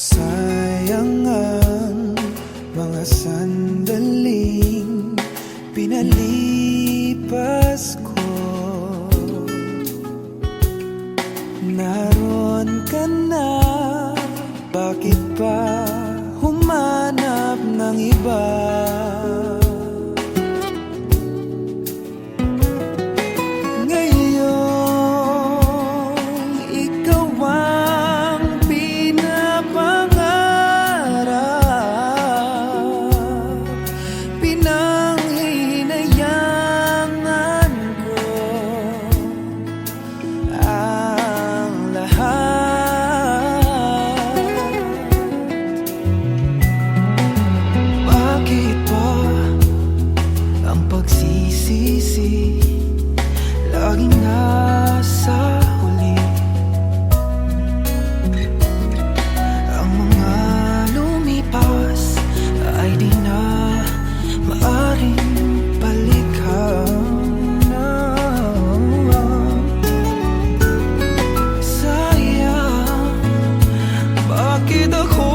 Sayang ang mga sandaling pinalipas ko. Naroon ka na, bakit pa humanap ng iba? Laging nasa huli ang mga lumipas ay di na maaring balikan na. Sayang, bakit ako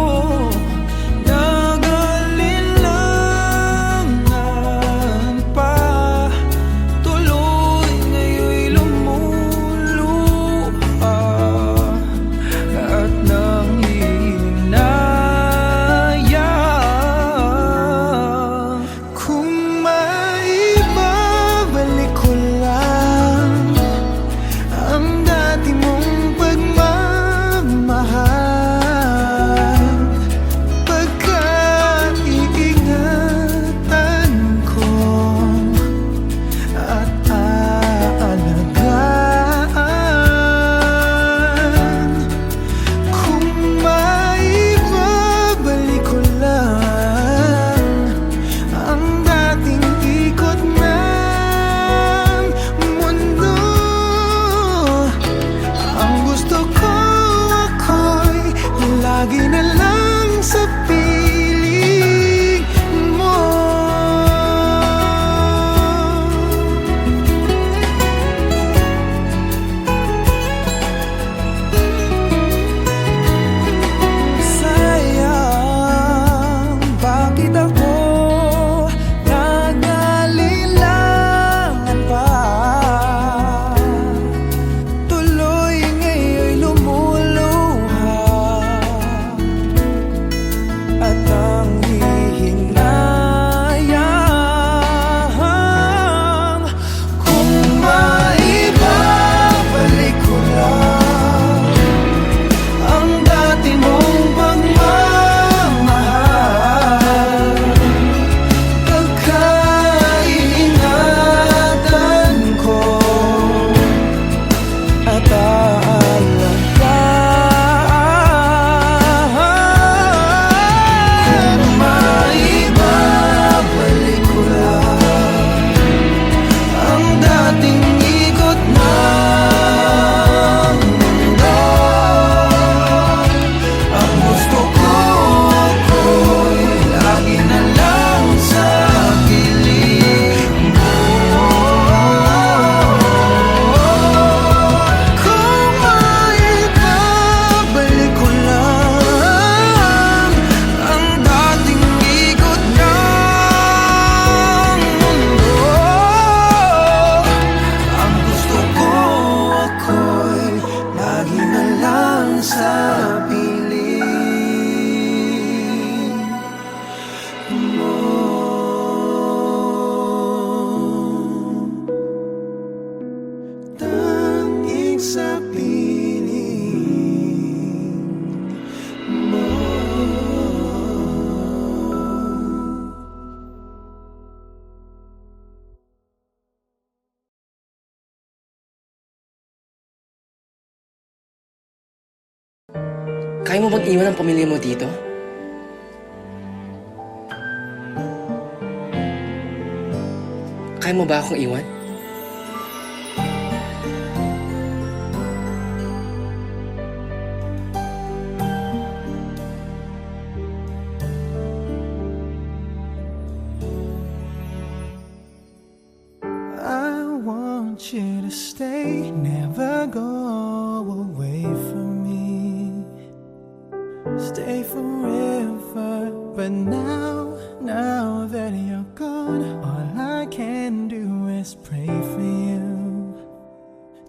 lagi na lang sa piling mo. Sayang, bakit ako nangalilangan pa? Tuloy ngayon'y lumuluha at ang hihinayang. Kung maibabalik ko lang ang dati mong pagmamahal, pagkaingatan ko at sa piling mo. Tanging sa piling mo. Kaya mo bang iwan ang pamilya mo dito? Kaya mo ba akong iwan? I want you to stay, never go away from me. stay forever. But now that you're gone, all I can do is pray for you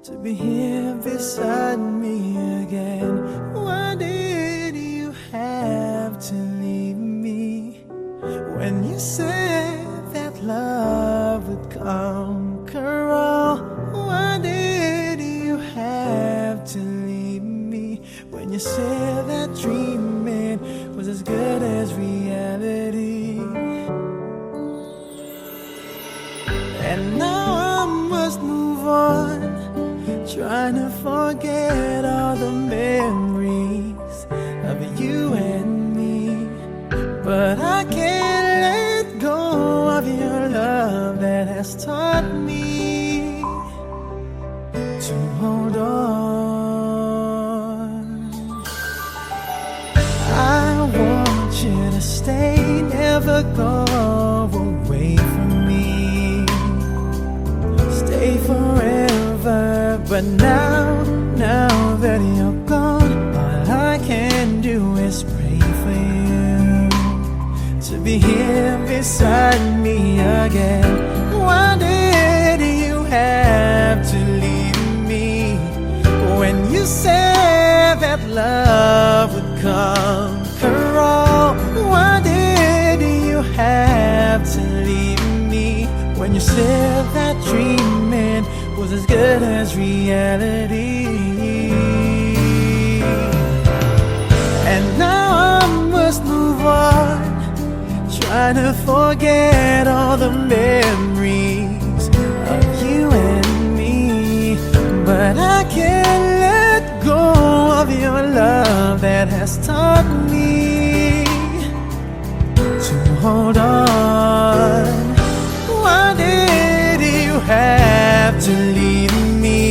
to be here beside me again. Why did you have to leave me when you said that love would conquer all? Why did you have to leave me when you said that dreaming was as good as reality? And now I must move on, trying to forget all the memories of you and me. But I can't let go of your love that has taught me to hold on. I want you to stay, never go away from me. Stay forever. But now that you're gone, all I can do is pray for you to be here beside me again. Why did you have to leave me when you said that love would conquer all? Why did you have to leave me when you said that dreaming was as good as reality? And now I must move on, trying to forget all the memories of you and me. But I can't let go of your love that has taught me to hold on. Why did you have to leave me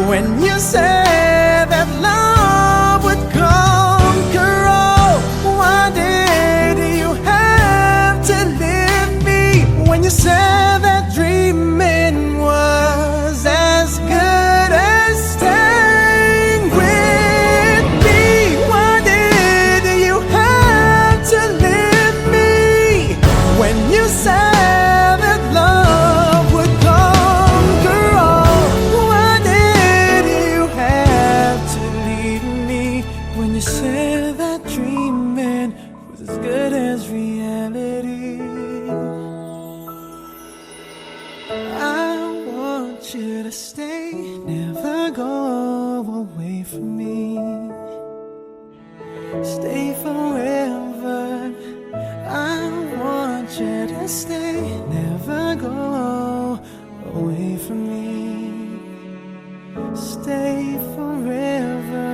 when you said that love would conquer all? Why did you have to leave me when you said that dreaming was as good as staying with me? Why did you have to leave me when you said that love would conquer all? Why did you have to leave me when you said that dreaming was as good as reality? I want you to stay, never go away from me. Stay forever. I want you to stay, never go away from me. Stay forever.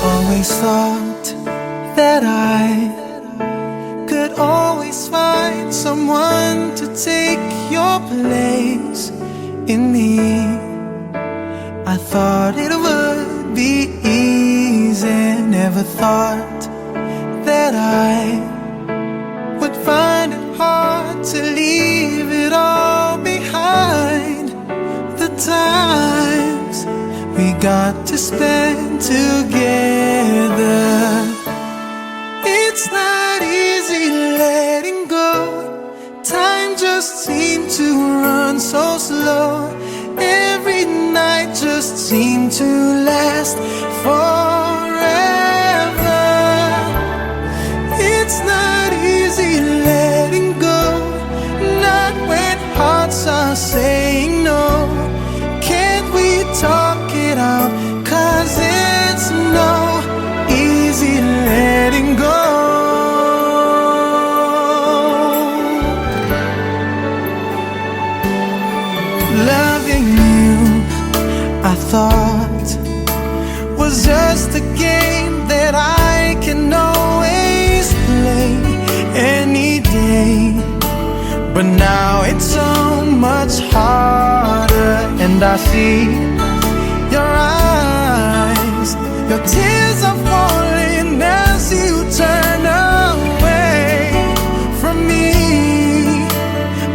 Always thought that I could always find someone to take your place in me. I thought it would be easy, never thought that I would find it hard to leave it all behind. The times we got to spend together, it's not easy letting go. Time just seemed to run so slow. Every night just seemed to last forever. It's not easy letting go, not when hearts are saying Loving you, I thought, was just a game that I can always play any day. But now it's so much harder, and I see your eyes, your tears are falling as you turn away from me.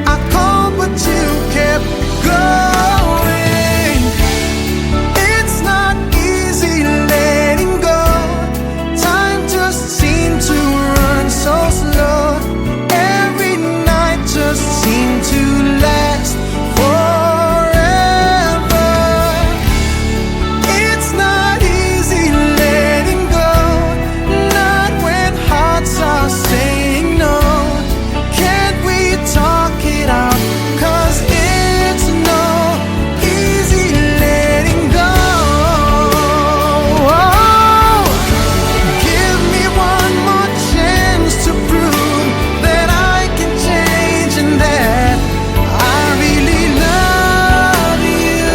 I called but you kept going. It's not easy letting go. Time just seemed to run so slow. Every night just seemed to last forever. It's not easy letting go, not when hearts are saying no. Can't we talk it out? 'Cause it's no easy letting go. Give me one more chance to prove that I can change and that I really love you.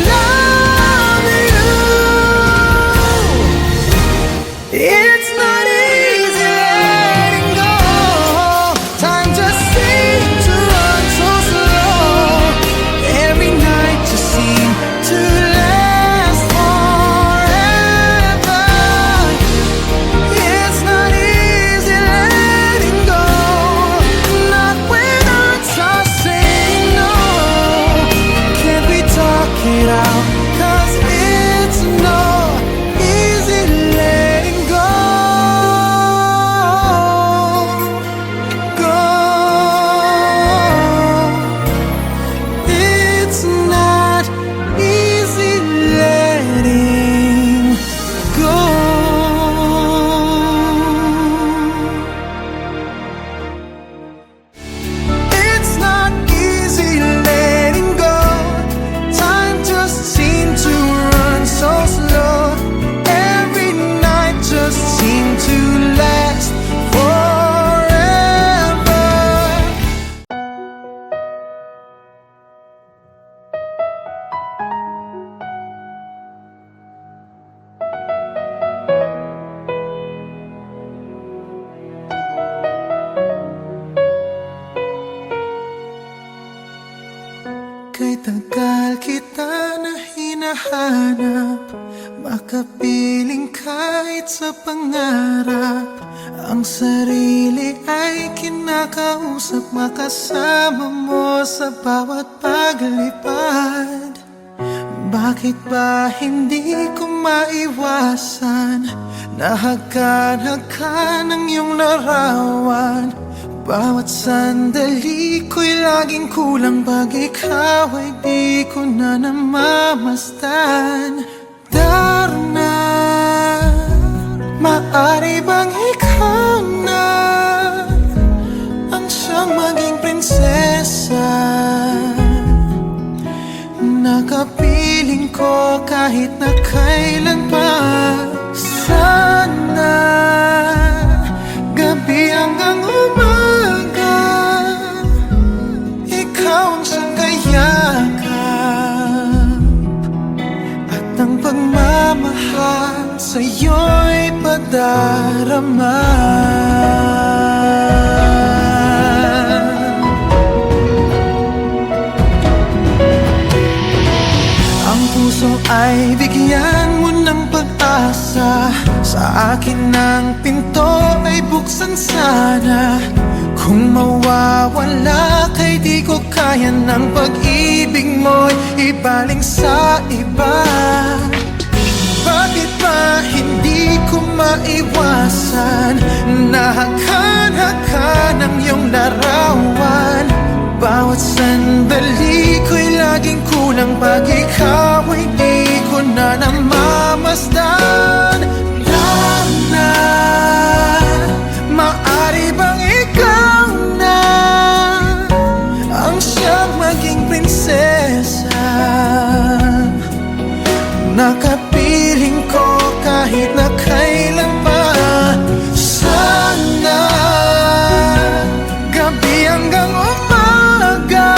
Love you. It's not easy letting go. Time just seems to run so slow. Every night just seems to last forever. It's not easy letting go, not when hearts are saying no. Can't we talk it out? 'Cause it's no easy letting go. Go. It's not easy letting go. It's not easy letting go. Time just seemed to run so slow. Every night just seemed to last forever. Kay tagal kita na hinahanap, makapiling kahit sa pangarap. Ang sarili ay kinakausap, makasama mo sa bawat paglipad. Bakit ba hindi ko maiwasan? Nahagkan-hagkan ang iyong larawan. Bawat sandali ko'y laging kulang, pag ikaw ay di ko na namamasdan. Darna, maari bang ikaw na ang siyang maging prinsesa? Nakapiling ko kahit na kailan pa. Sana gabi hanggang umaga, ikaw ang siyang kayakap, at ang pagmamahal sa'yo'y padarama. Ang puso ay bigyan mo ng pag-asa. Sa akin ang pinto ay buksan sana. Kung mawawala kay di ko kaya ng pag-ibig mo'y ibaling sa iba. Bakit ba hindi ko maiwasan? Nahagkan-hagkan ang iyong larawan. Bawat sandali ko'y laging kulang, pag ikaw ay di ko na namamasdan. Lana, maari bang ikaw na ang siyang maging prinsesa? Nakapiling ko kahit na kailan pa. Sana gabi hanggang umaga,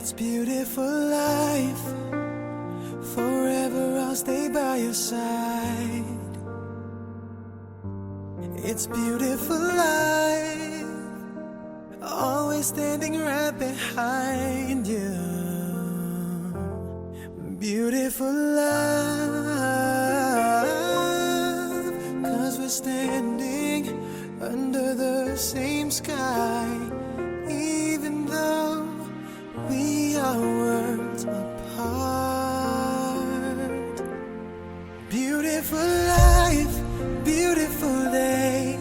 It's beautiful life. Forever I'll stay by your side. It's beautiful life. Always standing right behind you. Beautiful love. 'Cause we're standing under the same sky. Even though we are worlds apart. Beautiful life, beautiful day.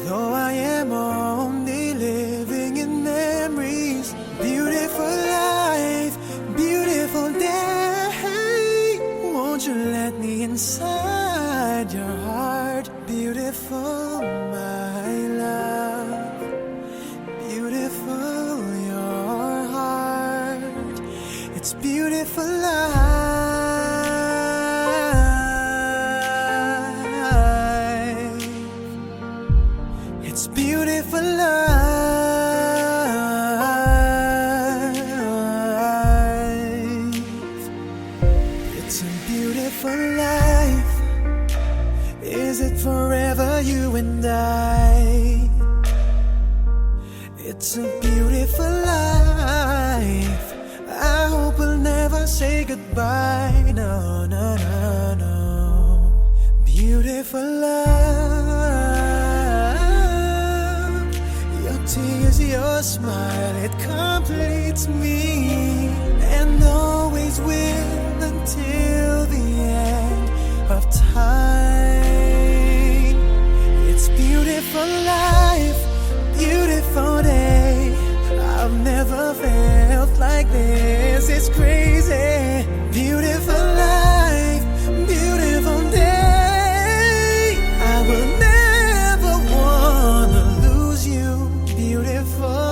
Though I am only living in memories. Beautiful life, beautiful day. Won't you let me inside your heart? Beautiful, my love. Beautiful, your heart. It's beautiful life. It's beautiful life. It's a beautiful life. Is it forever, you and I? It's a beautiful life. I hope we'll never say goodbye. No, no, no, no. Beautiful love. Your tears, your smile, it completes me. And always will until the end of time. It's beautiful life, beautiful day. I've never felt like this. It's crazy. Beautiful life, beautiful day. I will never wanna lose you. Beautiful,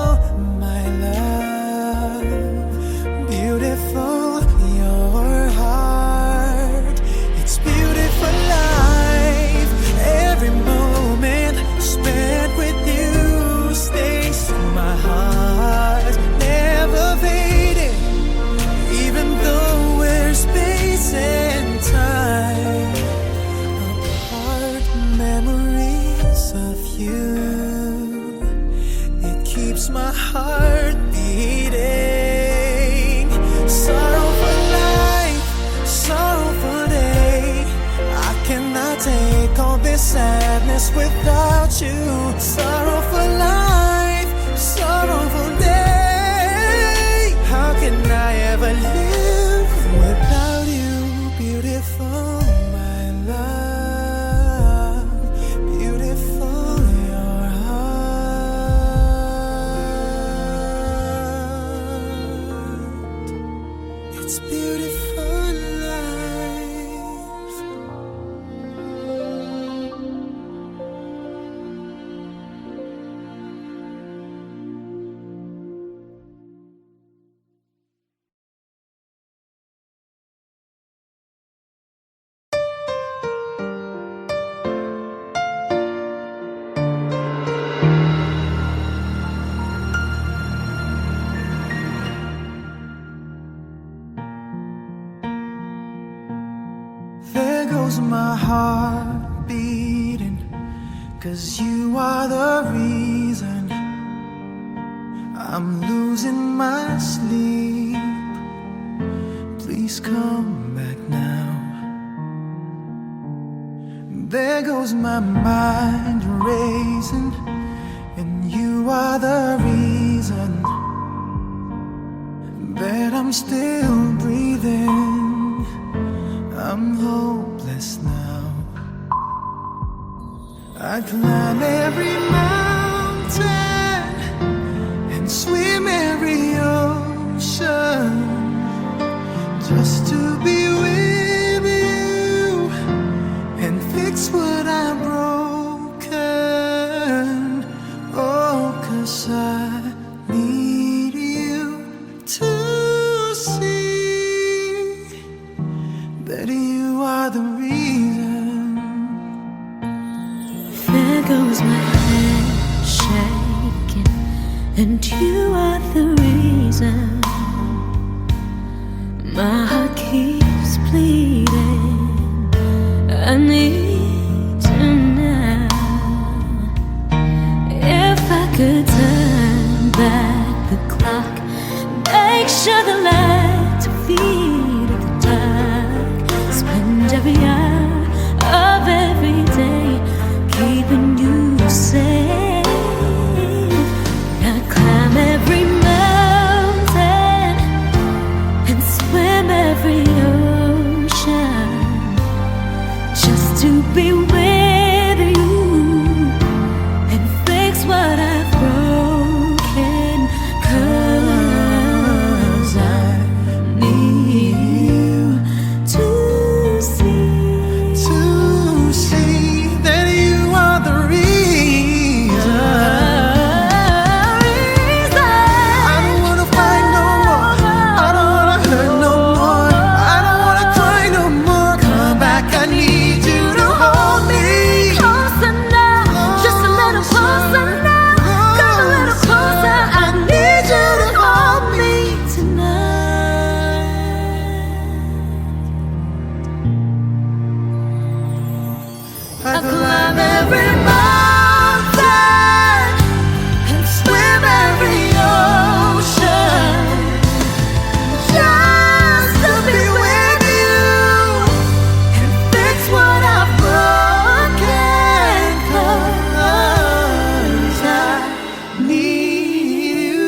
my love. Beautiful, your heart. It's beautiful life. Every moment spent with you stays in my heart, never fading. Even though we're space and time apart, memories of you, it keeps my heart beating. Sorrowful life, sorrowful day. I cannot take all this sadness without you. Sorrowful life, sorrowful day. How can I ever live without you? Beautiful, my love. Beautiful, your heart. It's beautiful life. There goes my heart beating, 'cause you are the reason I'm losing my sleep. Please come back now. There goes my mind racing, and you are the reason that I'm still breathing. I'm hopeless now. I'd climb every mountain and swim every ocean just to be with you and fix what I'm broken. Oh, 'cause I need you to see that you are the reason. There goes my hand shaking, and you are the reason My heart keeps bleeding. I need you now. If I could turn back the clock, make sure the lights are feed at the dark, spend every hour of every day keeping you safe. I climb every mountain and swim every ocean just to be with you and fix what I've broken. 'Cause I need you to see that you are the reason. I don't wanna fight no more. I don't wanna hurt no more. I don't wanna cry no more. Come back, I need you to hold me. Closer now, just a little closer now. Come a little closer, I need you to hold me tonight. I climb every mountain and swim every ocean just to be with you and fix what I've broken. 'Cause I Need you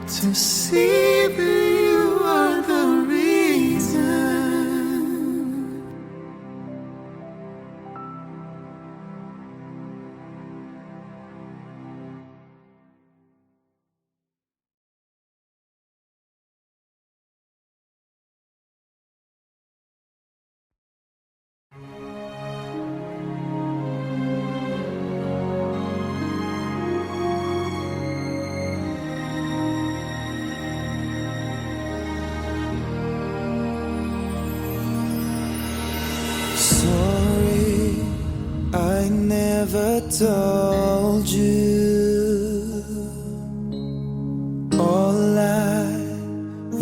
to see that you are the reason. Sorry, I never told you all I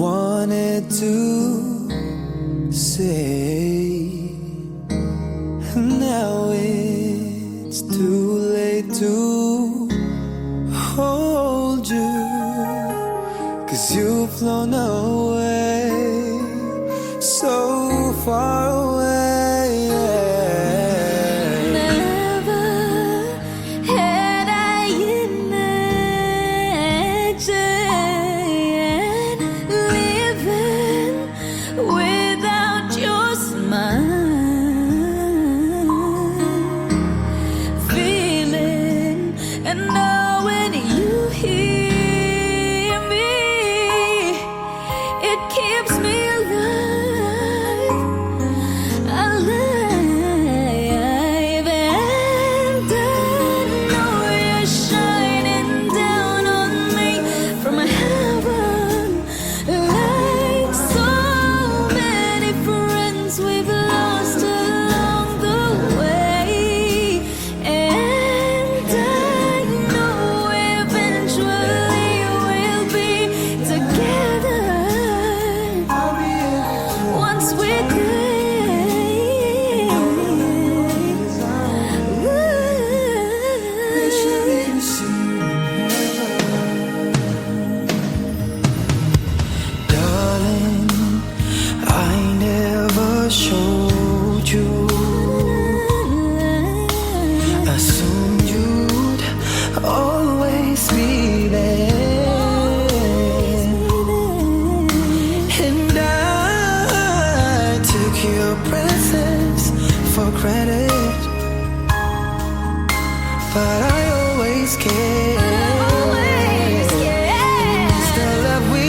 wanted to say. Now it's too late to hold you, 'cause you've flown away, so far away. never had I imagined living without your smile, feeling and knowing you hear me. It keeps me alive, alive, and I know you're shining down on me from heaven, like so many friends we've lost along the way. And I know eventually we'll be together once we're there. Darling, I never showed you. Assumed you'd always be there, and I took your presence for granted, but I always cared. It's the love we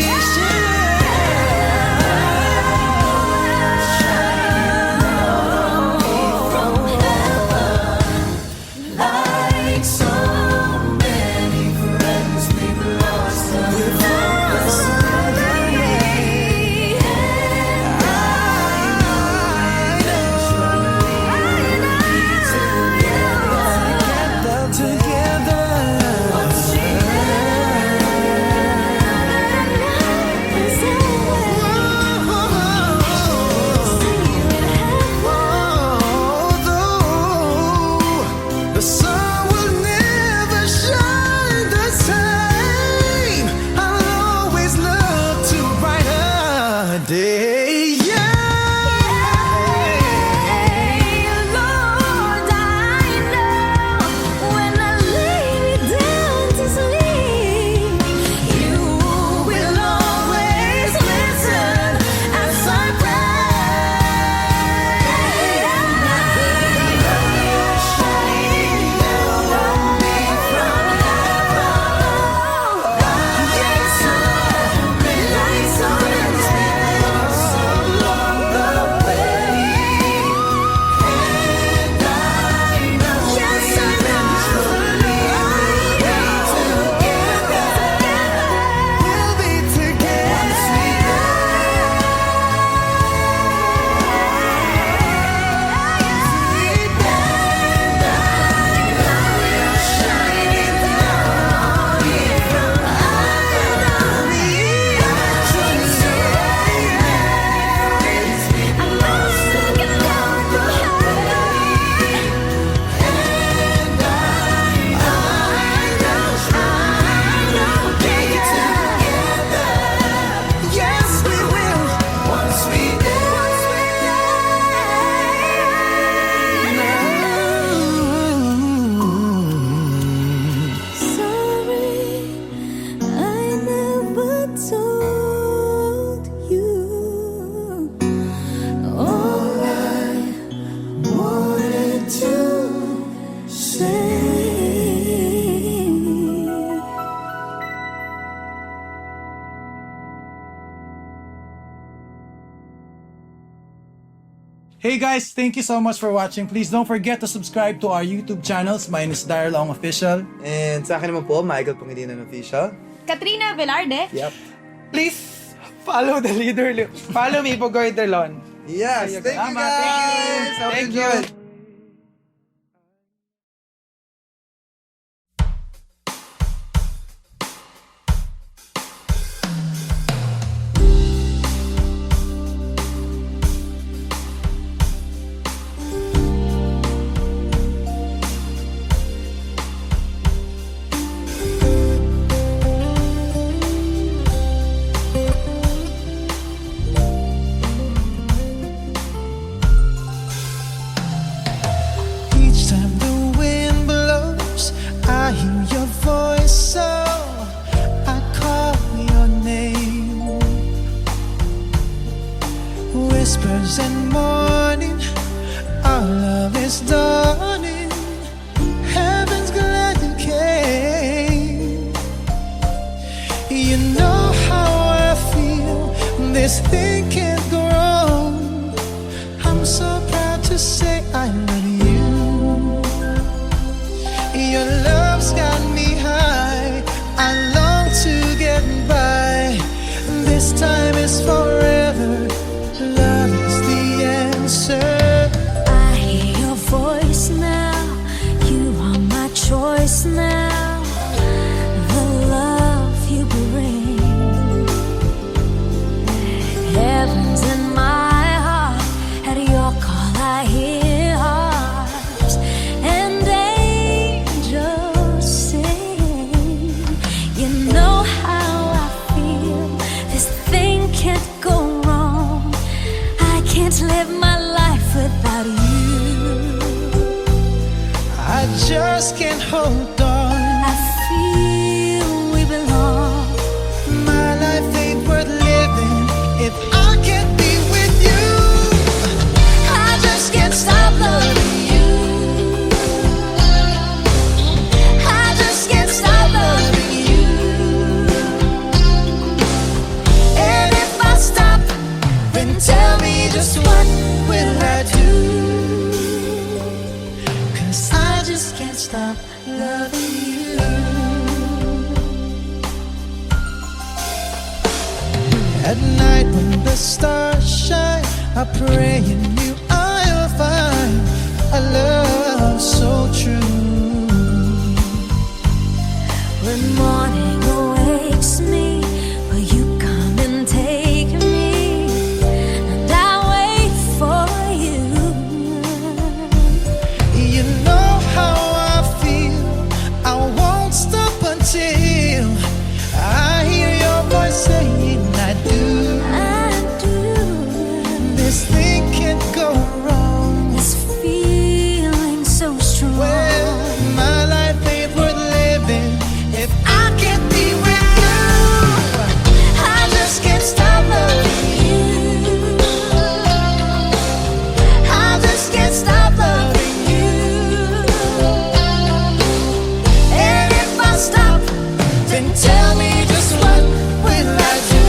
like so many friends we've lost together. Hey guys, thank you so much for watching. Please don't forget to subscribe to our YouTube channels. Mine is Darlong Official. And sa akin naman po, Michael Pangilinan Official. Katrina Velarde. Yep. Please follow the leader. Follow me, Pugoy Delon. Yes, thank you Tama, guys! thank you. Hope Thank you enjoyed. you. Each time the wind blows, I hear your voice, so I call your name. Whispers and morning, our love is dawning. Heaven's glad you came. You know how I feel, this thing can't go wrong. I'm so proud to say I love you. Your love's got me high, I long to get by. This time is forever, love is the answer. I hear your voice now. You are my choice now. The love you bring, heaven's in my heart. At your call, I hear hearts and angels sing. You know how I feel. This thing can't go wrong. I can't live my life without you. I just can't hold on. I feel we belong. My life ain't worth living if I can't be with you. I just can't stop loving you. I just can't stop loving you. And if I stop, then tell me just what will I do? 'Cause I just can't stop loving you. At night when the stars shine, I pray in you I'll find a love so true. When morning awakes me, will you come and take me? And I wait for you. You know how I feel, I won't stop until I hear your voice saying I do. I do. This thing can't go wrong. This feeling so strong. Well, my life ain't worth living if I can't be with you. I just can't stop loving you. I just can't stop loving you. And if I stop, Then tell me just what will I do?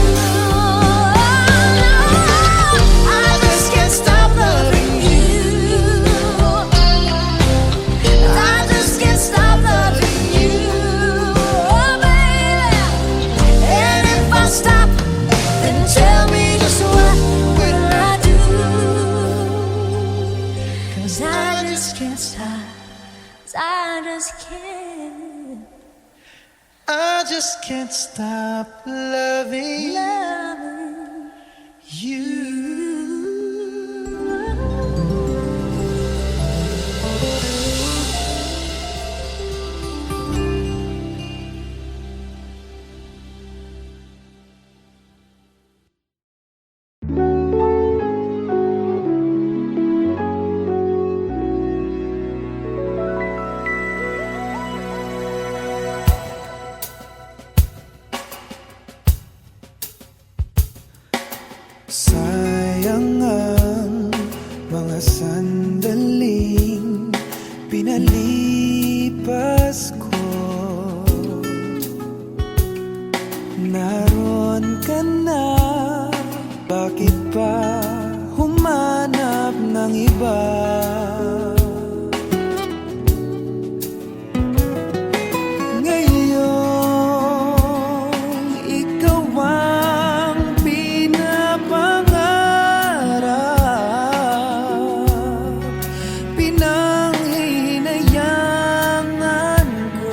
I just can't stop loving you. I just can't stop loving you, oh baby. And if I stop, then tell me just what will I do? 'Cause I just can't stop. 'Cause I just can't I just can't stop loving love you. Sayang ang mga sandaling pinalipas ko. Naroon ka na, bakit pa humanap ng ng iba. Ngayon, ikaw ang pinapangarap, pinanghihinayangan ko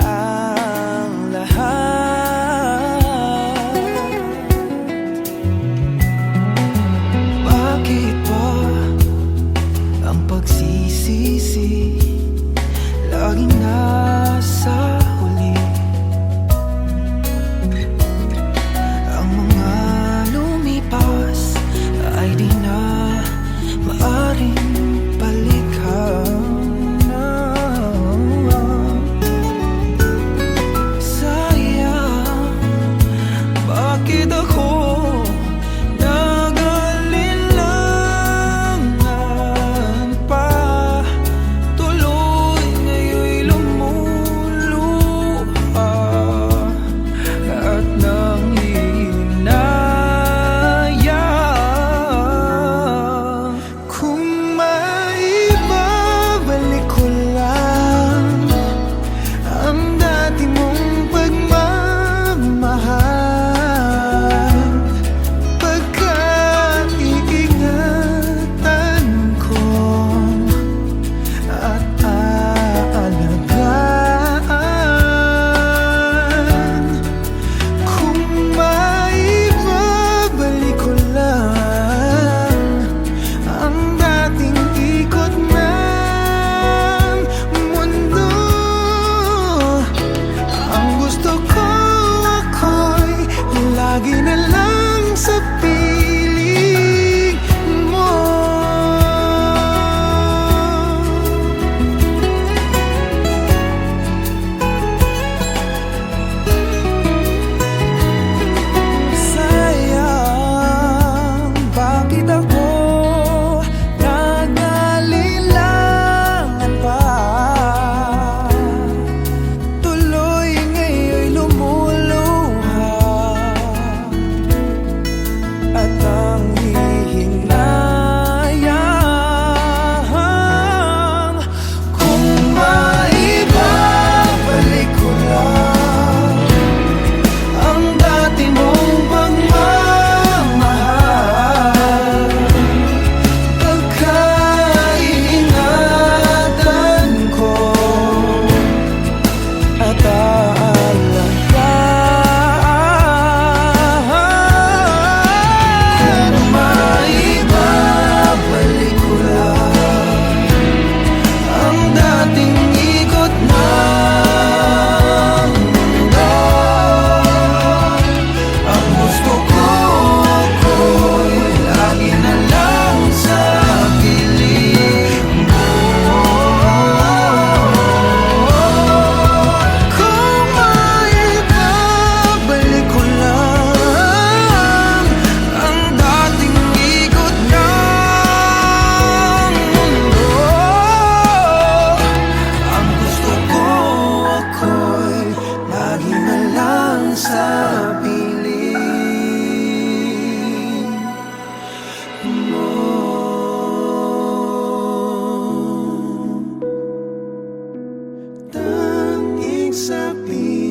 ang lahat. Bakit ba ang pagsisisi laging nasa huli? Ang mga lumipas ay di na maaring balikan. Sayang, bakit ako nag-alilangan pa? Tuloy ngayon'y lumuluha at nanghihinayang. Kung maibabalik ko lang ang dati mong pagmamahal, pagkaiingatan ko at aalagaan. Kung maibabalik ko lang ang dating ikot ng mundo, ang gusto ko ako'y lagi na lang sa piling mo. Sayang, bakit ako nag-alilangan pa? Tuloy ngayon'y lumuluha at nanghihinayang. Kung maibabalik ko lang ang dati mong pagmamahal, pagkaiingatan ko at aalagaan. Kung maibabalik ko lang ang dating ikot ng mundo, ang gusto ko ako'y lagi na lang sa piling mo. Kung maibabalik ko lang ang dating ikot ng mundo, ang gusto ko ako'y lagi na lang sa piling mo. Tanging sa piling